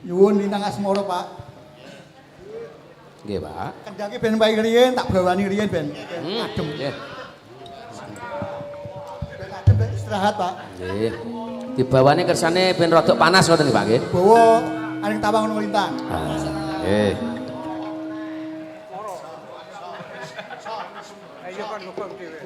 Nyuwun Lintang Asmara, Pak. Nggih, Pak. Kendhake ben wae riyen tak bawani riyen ben adem. Nggih. Ben adem ben istirahat, Pak. Nggih. Dibawane kersane ben rada panas ngoten nggih, Pak nggih. Bawa aring tawang ngono Lintang. Nggih. Ayo kan lubang dhewe.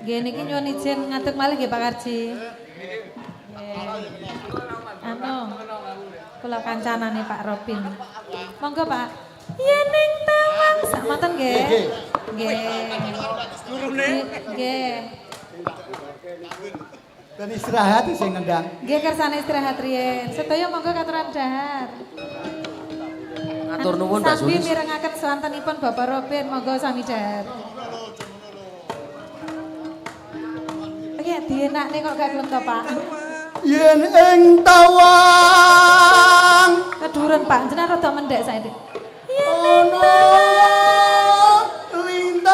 Nggih niki nyuwun izin ngadeg malih nggih Pak Karji. Anu, kula kancanane Pak Robin. Monggo Pak. Yen ning tawang sak monten nggih. Nggih. Turune. Nggih. Ben istirahat sing ngendang. Nggih kersane istirahat riyen. Sedaya monggo katuran dahar. Matur nuwun Mbak Sambil Sulis. mirengaken swantenipun Bapak Robin monggo sami dahar. Oke, dienakne kok gak gelem to, Pak. Yen ing tawang Keduren Pak, jenengan rada mendek saiki. ana Lintang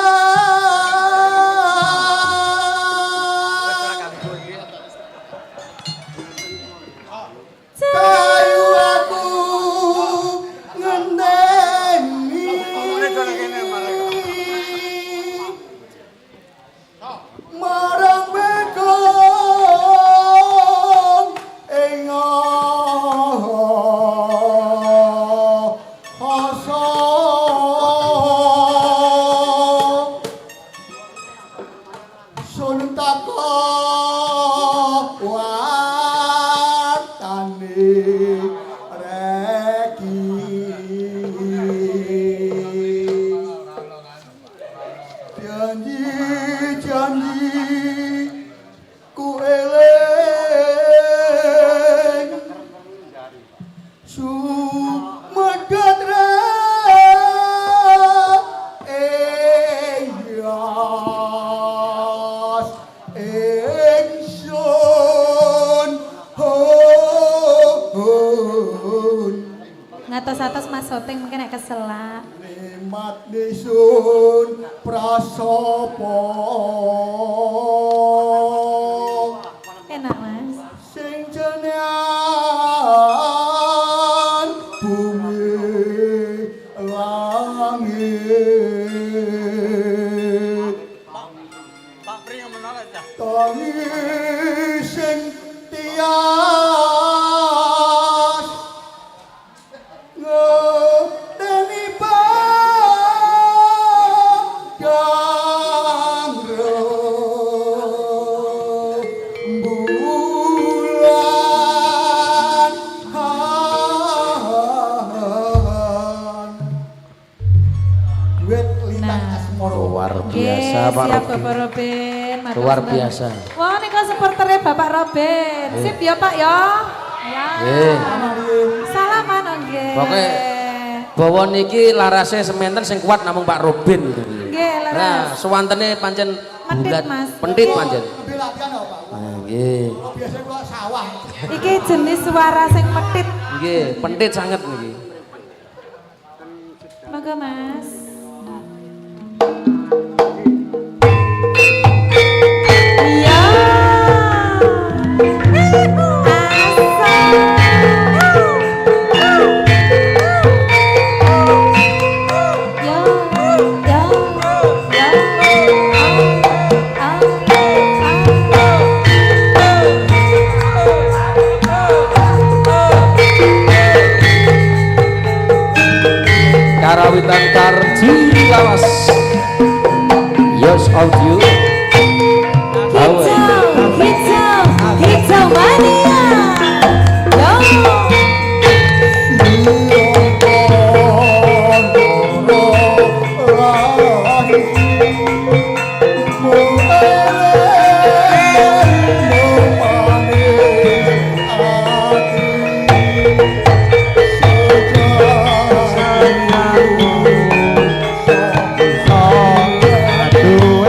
kayu aku ngenteni marang bekon ing asa sun taka watane reki janji ku eling sumedhat eyas ingsun Ngatos-atos Mas Soting mungkin nek keselak. Mat nisun prasapa Enak Mas. sing jenengan bumi langit Pak Pri menolak ta. tangi sing tias ngedeni bagang rembulan duet Lintang Asmara Luar Nggih, biasa Pak siap Robin. Bapak Robin. Matur Luar nuwun. biasa. Wah, niku supporternya Bapak Robin. Sip ya Pak ya. Ya. Nggih. Salaman oh, nggih. Pokoke bawa niki larase sementen sing kuat namung Pak Robin. Nggih, Nah, leres. suwantene pancen Pentit, bulat, Mas. pentit pancen. lebih latihan apa Pak? Nah, nggih. Biasanya gua sawah. Iki jenis suara sing medhit. Nggih, pentit sanget niki. Monggo Mas. Iya. Karawitan Karji lawas. Yes audio. Hijau mania. Yo. Aduh,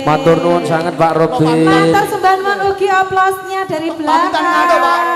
Matur nuwun sanget Pak Robin. Matur sembah nuwun ugi aplausnya dari dari Pamitan belakang. kado, Pak.